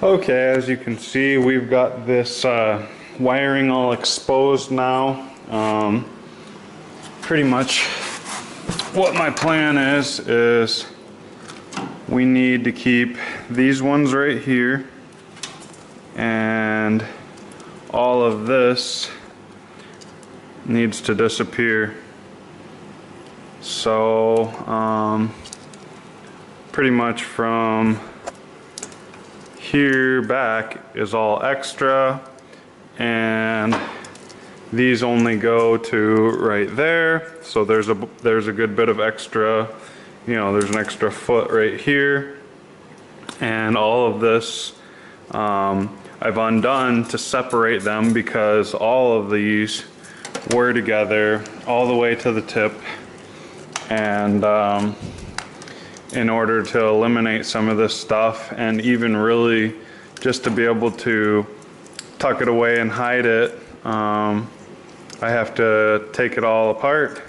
Okay, as you can see, we've got this wiring all exposed now. Pretty much what my plan is we need to keep these ones right here, and all of this needs to disappear. So pretty much from here back is all extra, and these only go to right there. So there's a good bit of extra, there's an extra foot right here, and all of this I've undone to separate them because all of these were together all the way to the tip, and in order to eliminate some of this stuff, and even really just to be able to tuck it away and hide it, I have to take it all apart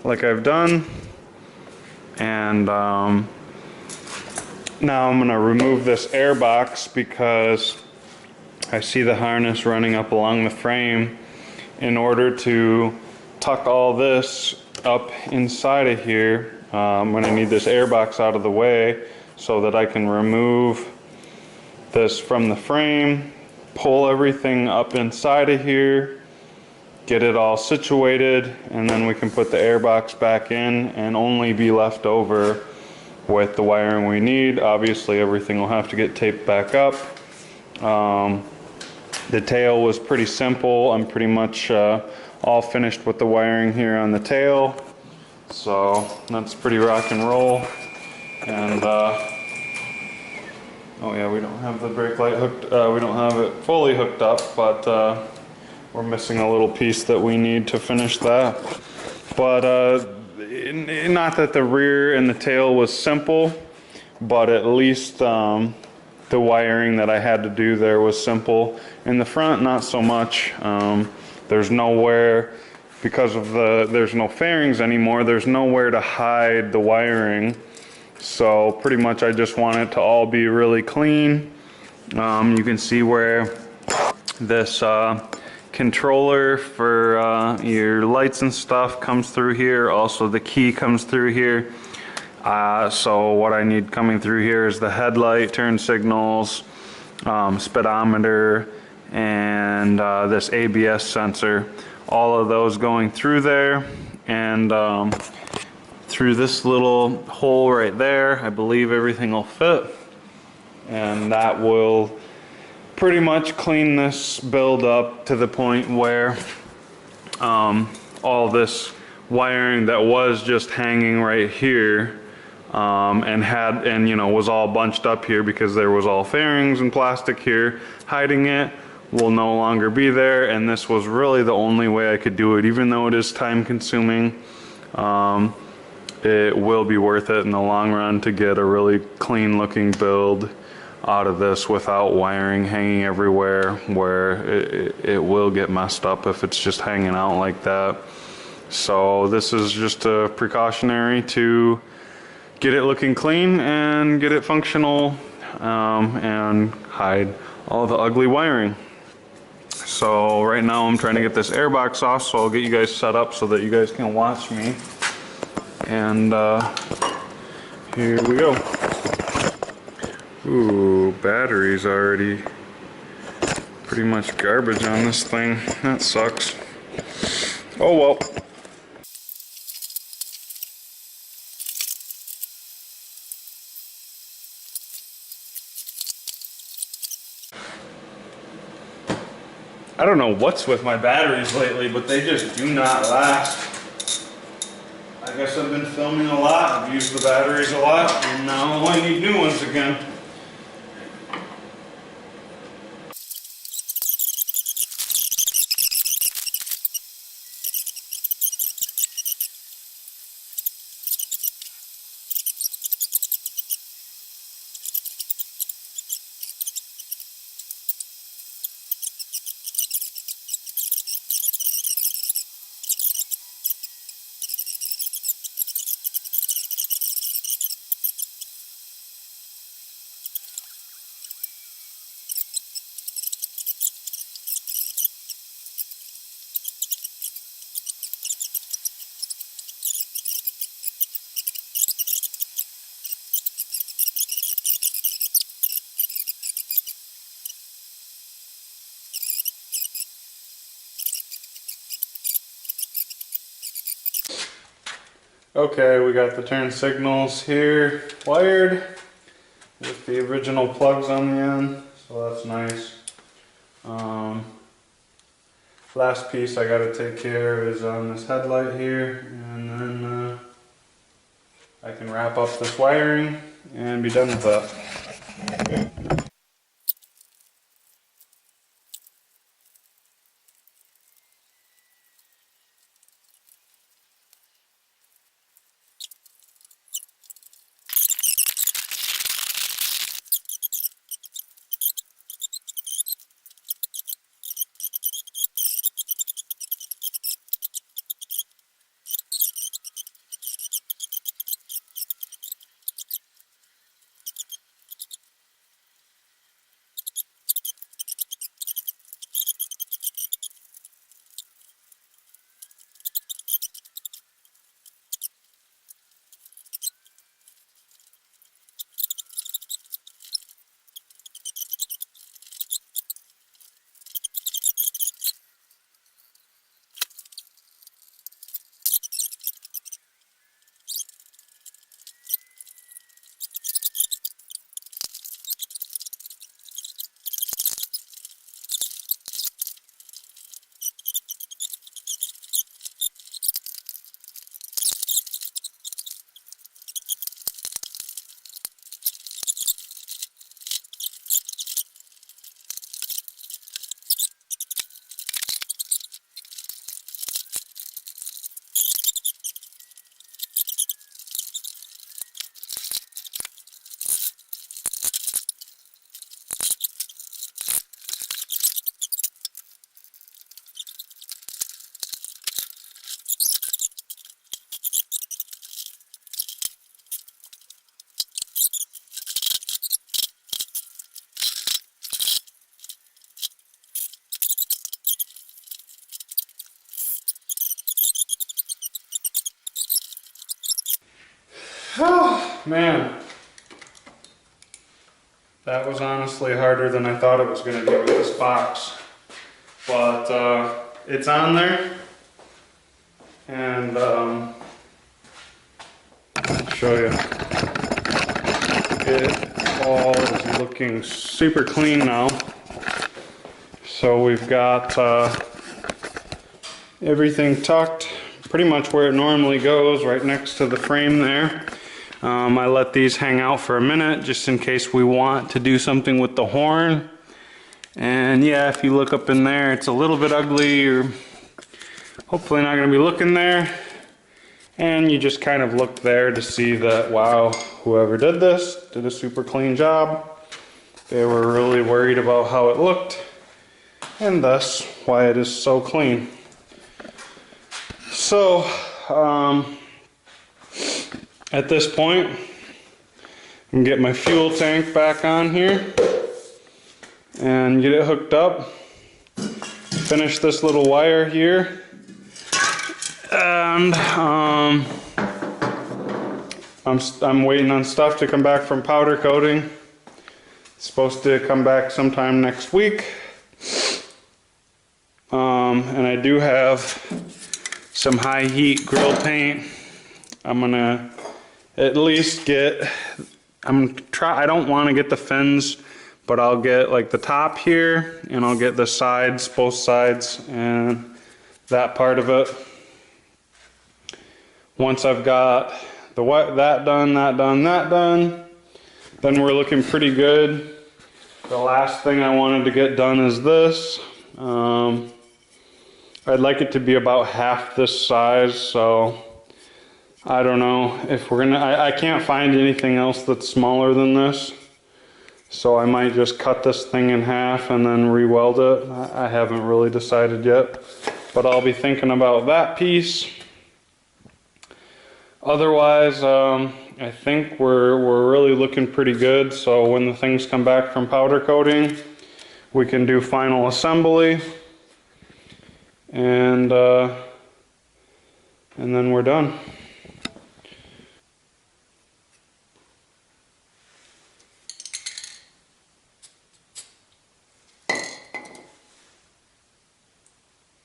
like I've done. And now I'm going to remove this air box because I see the harness running up along the frame. In order to tuck all this up inside of here, I'm going to need this air box out of the way so that I can remove this from the frame, pull everything up inside of here, get it all situated, and then we can put the air box back in and only be left over with the wiring we need. Obviously everything will have to get taped back up. The tail was pretty simple. I'm pretty much all finished with the wiring here on the tail. So that's pretty rock and roll. And oh yeah, we don't have the brake light hooked, we don't have it fully hooked up, but we're missing a little piece that we need to finish that. But not that the rear and the tail was simple, but at least the wiring that I had to do there was simple. In the front, not so much. There's nowhere, because of there's no fairings anymore, there's nowhere to hide the wiring. So pretty much I just want it to all be really clean. You can see where this controller for your lights and stuff comes through here. Also the key comes through here. So what I need coming through here is the headlight, turn signals, speedometer, and this ABS sensor. All of those going through there, and through this little hole right there. I believe everything will fit, and that will pretty much clean this build up to the point where all this wiring that was just hanging right here and was all bunched up here because there was all fairings and plastic here hiding it, will no longer be there. And this was really the only way I could do it. Even though it is time consuming, it will be worth it in the long run to get a really clean looking build out of this without wiring hanging everywhere, where it will get messed up if it's just hanging out like that. So this is just a precautionary to get it looking clean and get it functional, and hide all the ugly wiring. So right now I'm trying to get this air box off, so I'll get you guys set up so that you guys can watch me. And here we go. Ooh, battery's already pretty much garbage on this thing. That sucks. Oh well. I don't know what's with my batteries lately, but they just do not last. I guess I've been filming a lot, I've used the batteries a lot, and now I need new ones again. Okay, we got the turn signals here wired with the original plugs on the end, so that's nice. Last piece I gotta take care of is on this headlight here, and then I can wrap up this wiring and be done with that. Oh, man. That was honestly harder than I thought it was going to be with this box. But it's on there. And I'll show you. It all is looking super clean now. So we've got everything tucked pretty much where it normally goes, right next to the frame there. I let these hang out for a minute just in case we want to do something with the horn. And yeah, if you look up in there, it's a little bit ugly. You're hopefully not going to be looking there. And you just kind of look there to see that, wow, whoever did this did a super clean job. They were really worried about how it looked, and thus why it is so clean. So, at this point, I can get my fuel tank back on here and get it hooked up. Finish this little wire here, and I'm waiting on stuff to come back from powder coating. It's supposed to come back sometime next week. And I do have some high heat grill paint. I'm gonna at least get, I don't want to get the fins, but I'll get like the top here, and I'll get the sides, both sides, and that part of it. Once I've got that done, then we're looking pretty good. The last thing I wanted to get done is this. I'd like it to be about half this size, so I don't know if we're gonna, I can't find anything else that's smaller than this. So I might just cut this thing in half and then re-weld it. I haven't really decided yet, but I'll be thinking about that piece. Otherwise, I think we're really looking pretty good. So when the things come back from powder coating, we can do final assembly, and then we're done.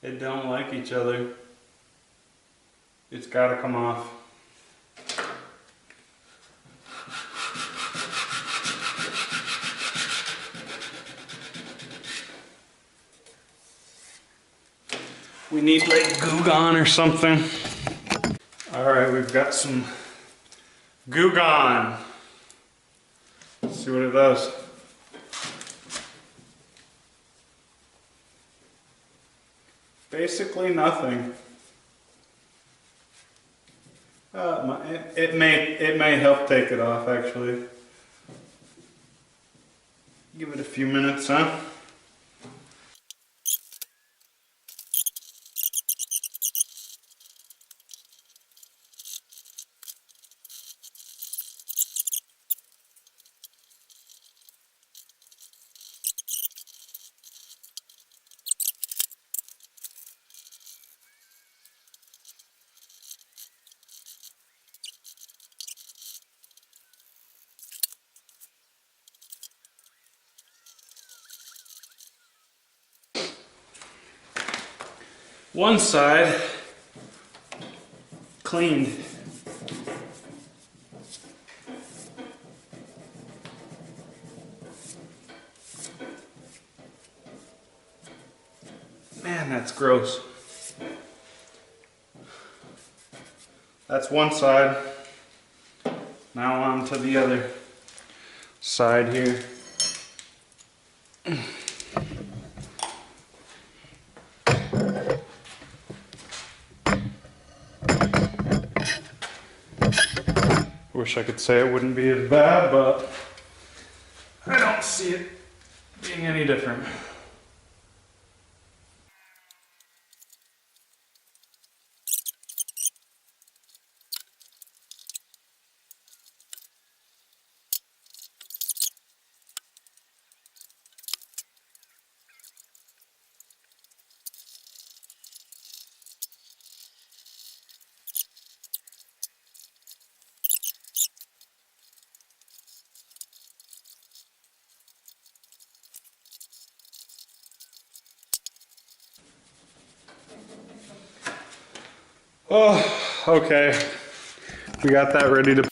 They don't like each other. It's got to come off. We need like Goo Gone or something. All right, we've got some Goo Gone. Let's see what it does. Basically nothing. It may help take it off actually. Give it a few minutes, huh? One side cleaned. Man, that's gross. That's one side. Now on to the other side here. Wish I could say it wouldn't be as bad, but I don't see it being any different. Oh, okay. We got that ready to.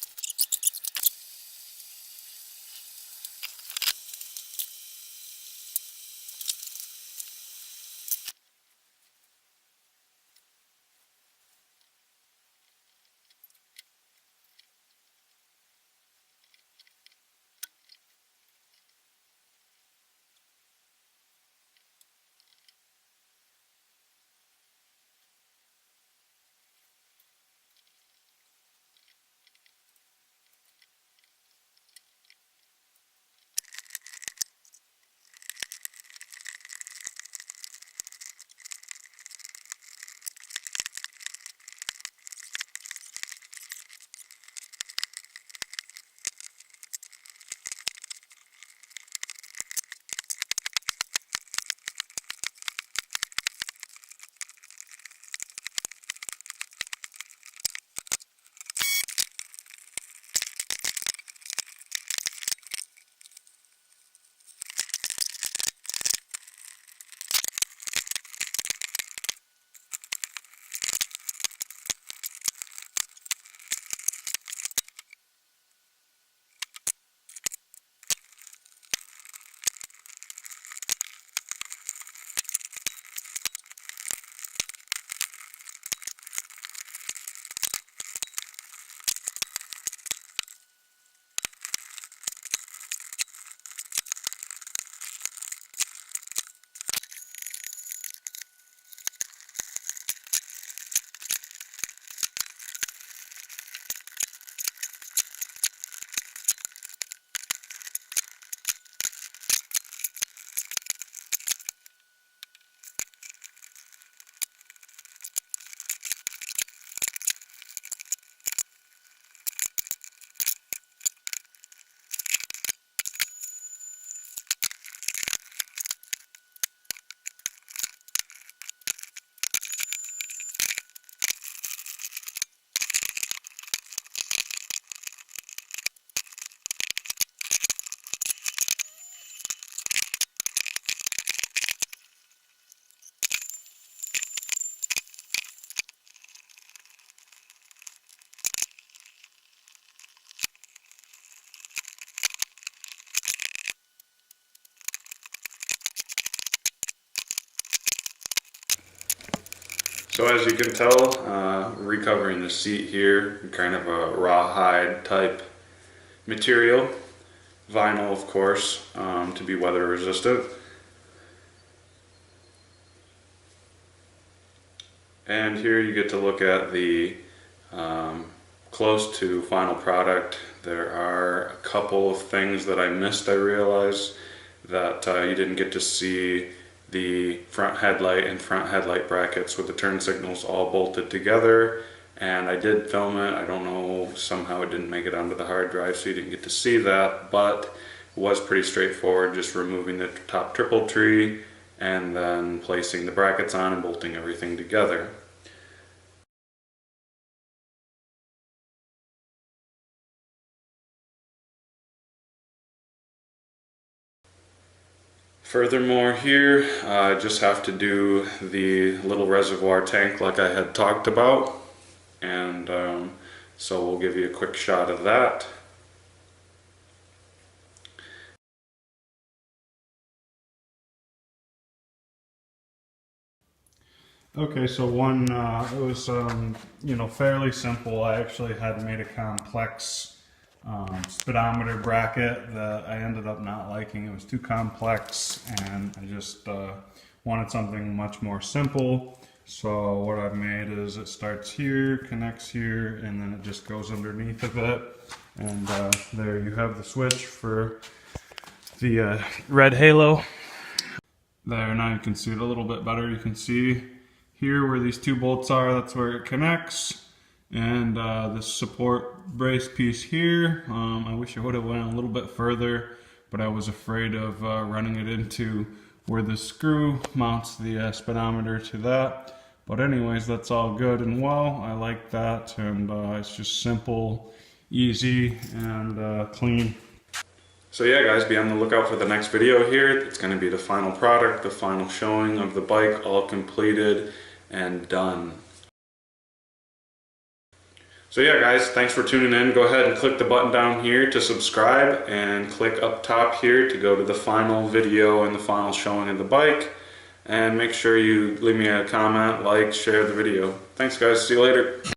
So as you can tell, recovering the seat here, kind of a rawhide type material. Vinyl, of course, to be weather resistant. And here you get to look at the close to final product. There are a couple of things that I missed. I realized that you didn't get to see the front headlight and front headlight brackets with the turn signals all bolted together, and I did film it. I don't know, somehow it didn't make it onto the hard drive, so you didn't get to see that, but it was pretty straightforward, just removing the top triple tree and then placing the brackets on and bolting everything together. Furthermore here, I just have to do the little reservoir tank like I had talked about, and so we'll give you a quick shot of that. Okay, so it was fairly simple. I actually had made a complex speedometer bracket that I ended up not liking. It was too complex, and I just wanted something much more simple. So what I've made is it starts here, connects here, and then it just goes underneath of it. And there you have the switch for the red halo. There, now you can see it a little bit better. You can see here where these two bolts are, that's where it connects. And this support brace piece here, I wish I would have went a little bit further, but I was afraid of running it into where the screw mounts the speedometer to that. But anyways, that's all good and well. I like that, and it's just simple, easy, and clean. So yeah guys, be on the lookout for the next video here. It's going to be the final product, the final showing of the bike, all completed and done. So yeah guys, thanks for tuning in. Go ahead and click the button down here to subscribe, and click up top here to go to the final video and the final showing of the bike. And make sure you leave me a comment, like, share the video. Thanks guys, see you later.